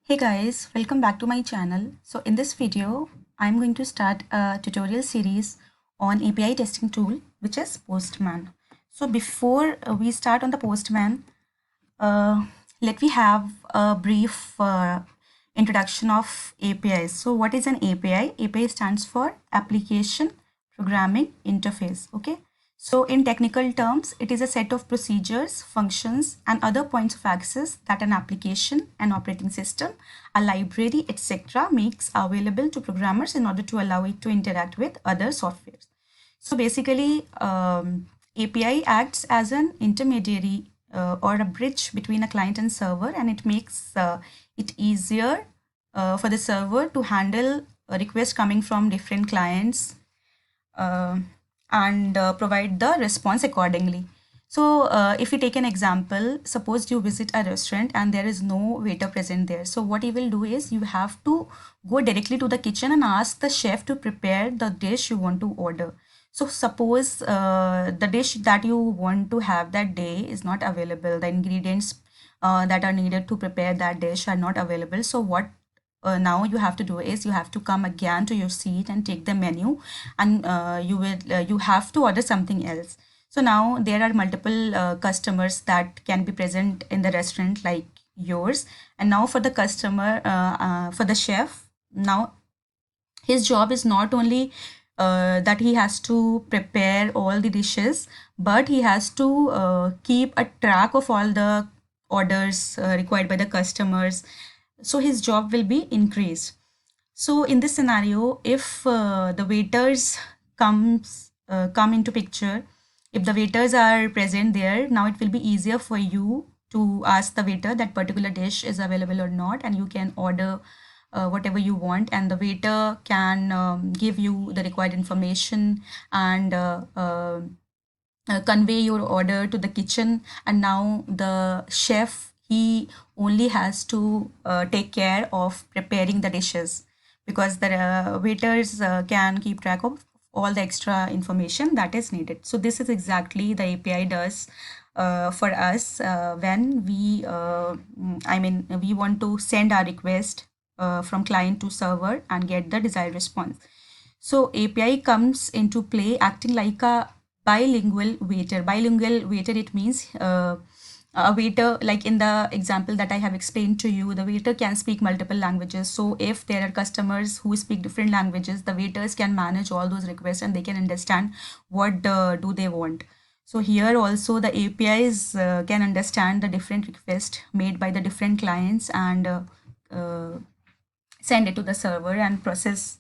Hey guys, welcome back to my channel. So in this video, I'm going to start a tutorial series on API testing tool, which is Postman. So before we start on the Postman, uh, let me have a brief introduction of APIs. So what is an API? API stands for Application Programming Interface. Okay. So in technical terms, it is a set of procedures, functions, and other points of access that an application, an operating system, a library, etc. makes available to programmers in order to allow it to interact with other softwares. So basically, API acts as an intermediary or a bridge between a client and server, and it makes it easier for the server to handle a request coming from different clients uh, and provide the response accordingly. So if you take an example, suppose you visit a restaurant and there is no waiter present there. So what you will do is you have to go directly to the kitchen and ask the chef to prepare the dish you want to order. So suppose the dish that you want to have that day is not available. The ingredients that are needed to prepare that dish are not available. So what now you have to do is you have to come again to your seat and take the menu, and you have to order something else. So now there are multiple customers that can be present in the restaurant like yours, and now for the customer, for the chef, now his job is not only that he has to prepare all the dishes, but he has to keep a track of all the orders required by the customers. So his job will be increased. So in this scenario, if the waiters come into picture, if the waiters are present there, now it will be easier for you to ask the waiter that particular dish is available or not, and you can order whatever you want, and the waiter can give you the required information and convey your order to the kitchen. And now the chef, he only has to take care of preparing the dishes, because the waiters can keep track of all the extra information that is needed. So this is exactly the API does for us when we want to send our request from client to server and get the desired response. So API comes into play acting like a bilingual waiter. Bilingual waiter, it means a waiter, like in the example that I have explained to you, the waiter can speak multiple languages. So if there are customers who speak different languages, the waiters can manage all those requests and they can understand what do they want. So here also the APIs can understand the different requests made by the different clients and send it to the server and process,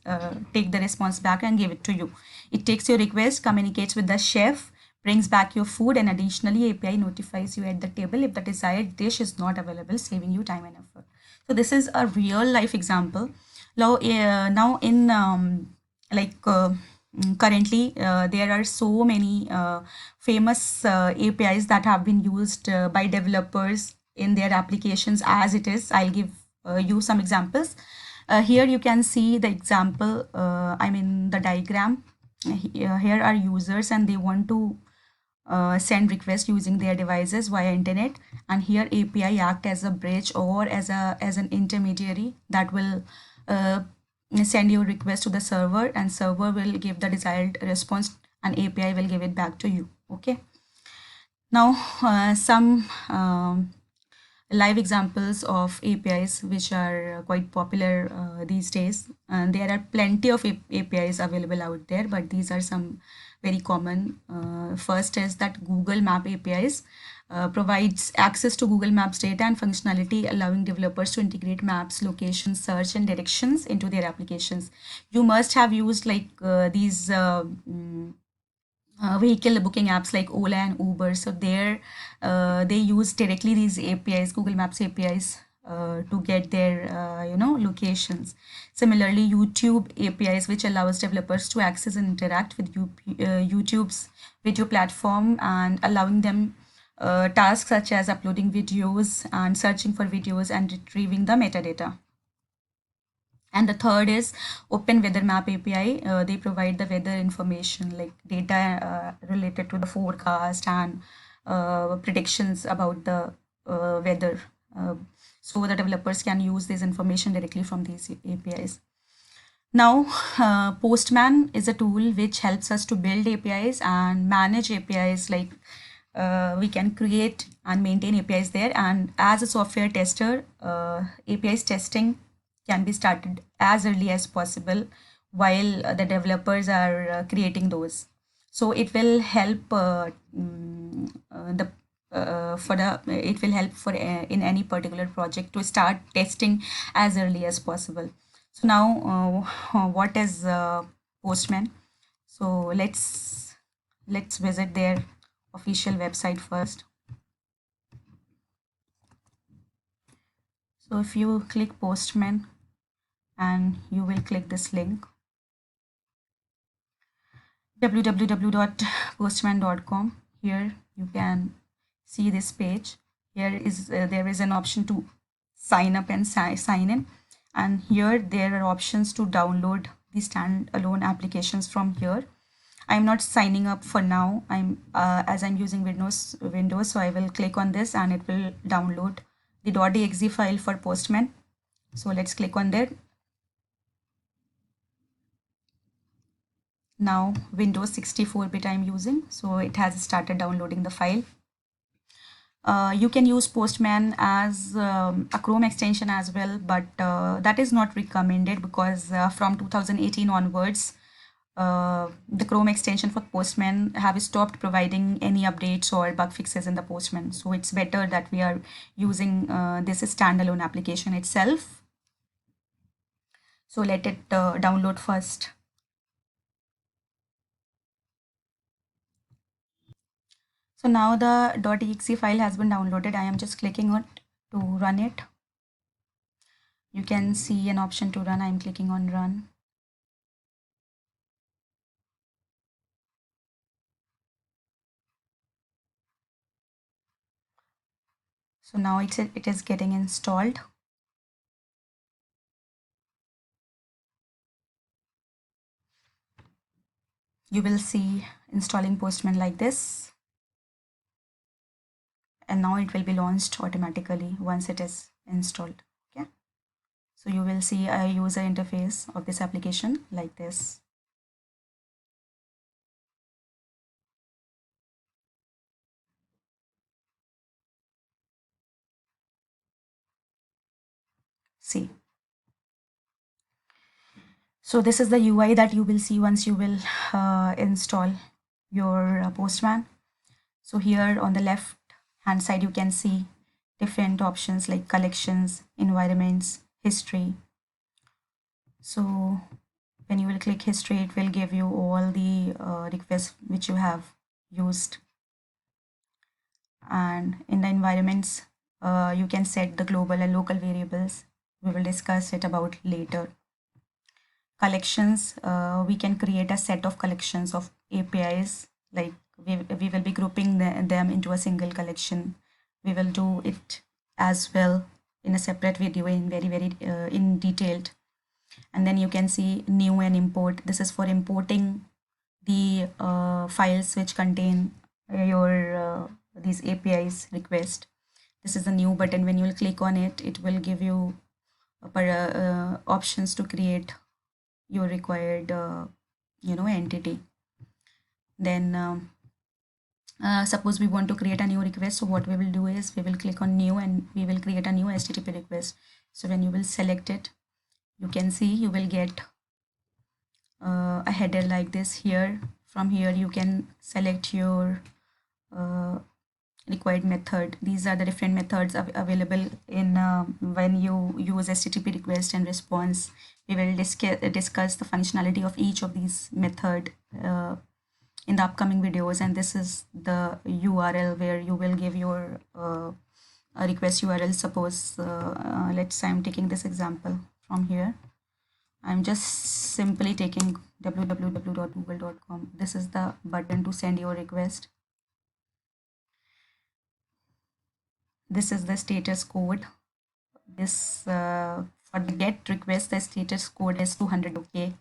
take the response back and give it to you. It takes your request, communicates with the chef, brings back your food, and additionally API notifies you at the table if the desired dish is not available, saving you time and effort. So this is a real life example. Now in currently there are so many famous APIs that have been used by developers in their applications as it is. I'll give you some examples. Here you can see the example, the diagram. Here are users and they want to send requests using their devices via internet, and here API act as a bridge or as an intermediary that will send your request to the server, and server will give the desired response and API will give it back to you. Okay. Now some live examples of APIs which are quite popular these days. And there are plenty of APIs available out there, but these are some very common. First is that Google Map APIs provides access to Google Maps data and functionality, allowing developers to integrate maps, location, search, and directions into their applications. You must have used like these vehicle booking apps like Ola and Uber. So there they use directly these APIs, Google Maps APIs, to get their locations. Similarly, YouTube APIs, which allows developers to access and interact with YouTube's video platform and allowing them tasks such as uploading videos and searching for videos and retrieving the metadata. And the third is Open Weather Map API. They provide the weather information like data related to the forecast and predictions about the weather. so the developers can use this information directly from these APIs. Now, Postman is a tool which helps us to build APIs and manage APIs. Like we can create and maintain APIs there. And as a software tester, APIs testing can be started as early as possible while the developers are creating those. So it will help the for the it will help for in any particular project to start testing as early as possible. So now, what is Postman? So let's visit their official website first. So if you click Postman and you will click this link, www.postman.com. Here you can see this page. Here is there is an option to sign up and sign in, and here there are options to download the standalone applications from here. I'm not signing up for now. As I'm using Windows, so I will click on this and it will download the .exe file for Postman. So let's click on that. Now Windows 64-bit I'm using, so it has started downloading the file. You can use Postman as a Chrome extension as well, but that is not recommended because from 2018 onwards, the Chrome extension for Postman have stopped providing any updates or bug fixes in the Postman. So it's better that we are using this standalone application itself. So let it download first. So now the .exe file has been downloaded. I am just clicking on it to run it. You can see an option to run. I'm clicking on run. So now it is getting installed. You will see installing Postman like this. And now it will be launched automatically once it is installed. Okay. So you will see a user interface of this application like this. See. So this is the UI that you will see once you will install your Postman. So here on the left hand side, you can see different options like collections, environments, history. So when you will click history, it will give you all the requests which you have used. And in the environments, you can set the global and local variables. We will discuss it about later. Collections, we can create a set of collections of APIs, like we will be grouping them into a single collection. We will do it as well in a separate video in very in detailed. And then you can see new and import. This is for importing the files which contain your these APIs request. This is a new button. When you will click on it, it will give you options to create your required entity. Then suppose we want to create a new request. So what we will do is we will click on new and we will create a new HTTP request. So when you will select it, you can see you will get a header like this here. From here you can select your required method. These are the different methods available in when you use HTTP request and response. We will discuss the functionality of each of these method in the upcoming videos, and this is the URL where you will give your request URL. Suppose let's say I'm taking this example from here. I'm just simply taking www.google.com. This is the button to send your request. This is the status code. This for the get request, the status code is 200. Okay,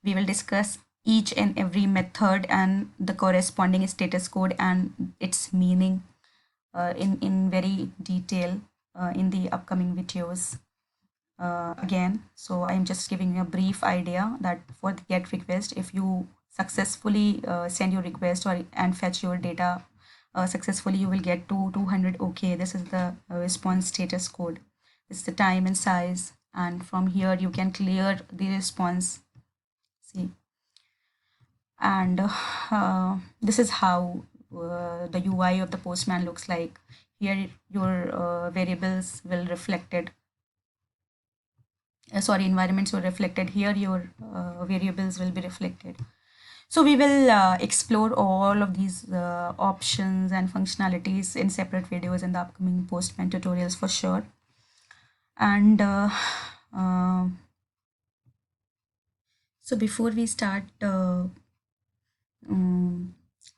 we will discuss each and every method and the corresponding status code and its meaning in very detail in the upcoming videos again. So I'm just giving you a brief idea that for the GET request, if you successfully send your request and fetch your data successfully, you will get to 200 OK. This is the response status code. This is the time and size, and from here you can clear the response. See, and this is how the UI of the Postman looks like. Here your variables will reflected, sorry, environments were reflected. Here your variables will be reflected. So we will explore all of these options and functionalities in separate videos in the upcoming Postman tutorials for sure. And so before we start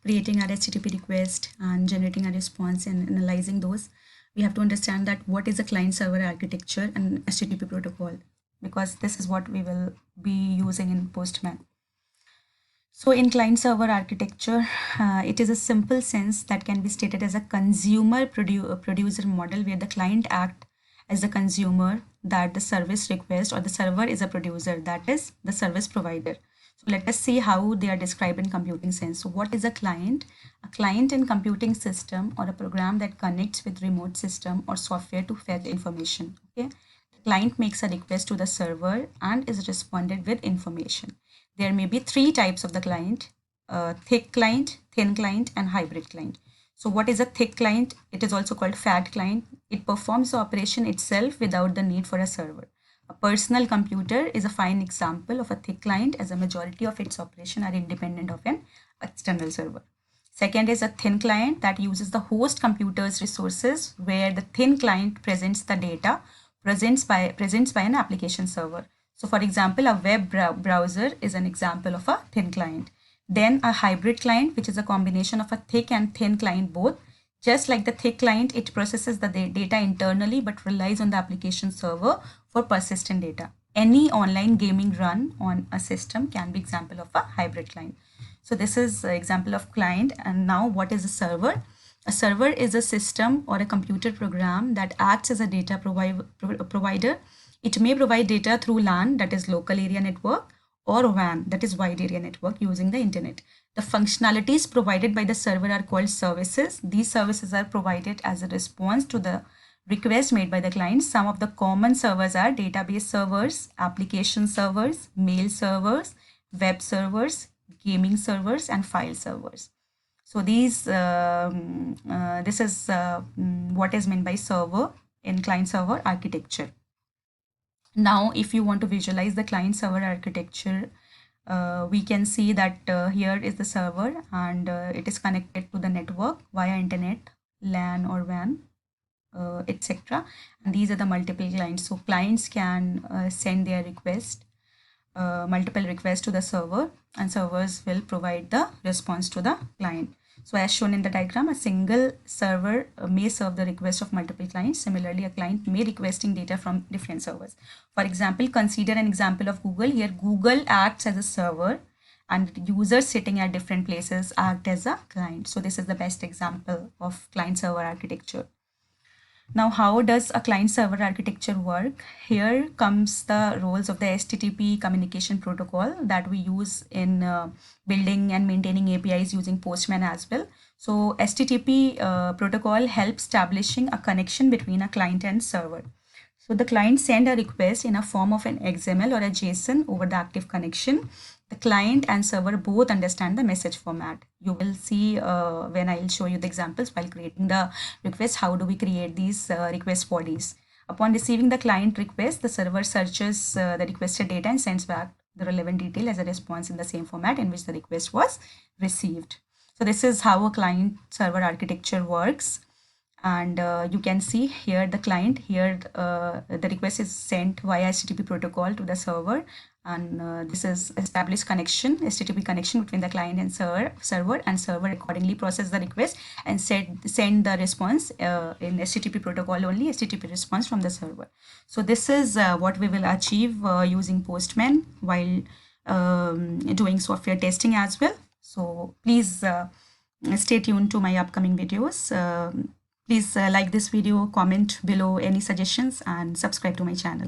creating our HTTP request and generating a response and analyzing those, we have to understand that what is a client server architecture and HTTP protocol, because this is what we will be using in Postman. So in client server architecture, it is a simple sense that can be stated as a consumer producer model where the client acts as the consumer, that the service request, or the server is a producer, that is the service provider. So let us see how they are described in computing sense. So what is a client? A client in computing system or a program that connects with remote system or software to fetch information. Okay, the client makes a request to the server and is responded with information. There may be three types of the client: thick client, thin client, and hybrid client. So what is a thick client? It is also called fat client. It performs the operation itself without the need for a server. A personal computer is a fine example of a thick client, as a majority of its operation are independent of an external server. Second is a thin client that uses the host computer's resources, where the thin client presents the data presents by an application server. So for example, a web browser is an example of a thin client. Then a hybrid client, which is a combination of a thick and thin client both. Just like the thick client, it processes the data internally but relies on the application server for persistent data. Any online gaming run on a system can be example of a hybrid client. So this is an example of client. And now what is a server? A server is a system or a computer program that acts as a data provider. It may provide data through LAN, that is local area network, or WAN, that is wide area network, using the internet. The functionalities provided by the server are called services. These services are provided as a response to the request made by the client. Some of the common servers are database servers, application servers, mail servers, web servers, gaming servers, and file servers. So these this is what is meant by server in client server architecture. Now if you want to visualize the client server architecture, we can see that here is the server, and it is connected to the network via internet, LAN or WAN, etc. And these are the multiple clients. So clients can send their request, multiple requests to the server, and servers will provide the response to the client. So as shown in the diagram, a single server may serve the request of multiple clients. Similarly, a client may requesting data from different servers. For example, consider an example of Google. Here, Google acts as a server and users sitting at different places act as a client. So this is the best example of client server architecture. Now, how does a client server architecture work? Here comes the roles of the HTTP communication protocol that we use in building and maintaining APIs using Postman as well. So HTTP protocol helps establishing a connection between a client and server. So the client send a request in a form of an XML or a JSON over the active connection. The client and server both understand the message format. You will see when I'll show you the examples while creating the request, how do we create these request bodies. Upon receiving the client request, the server searches the requested data and sends back the relevant detail as a response in the same format in which the request was received. So this is how a client server architecture works. And you can see here the client, here the request is sent via HTTP protocol to the server, and this is established connection, HTTP connection between the client and server, and server accordingly process the request and send the response in HTTP protocol only, HTTP response from the server. So this is what we will achieve using Postman while doing software testing as well. So please stay tuned to my upcoming videos. Please like this video, comment below any suggestions, and subscribe to my channel.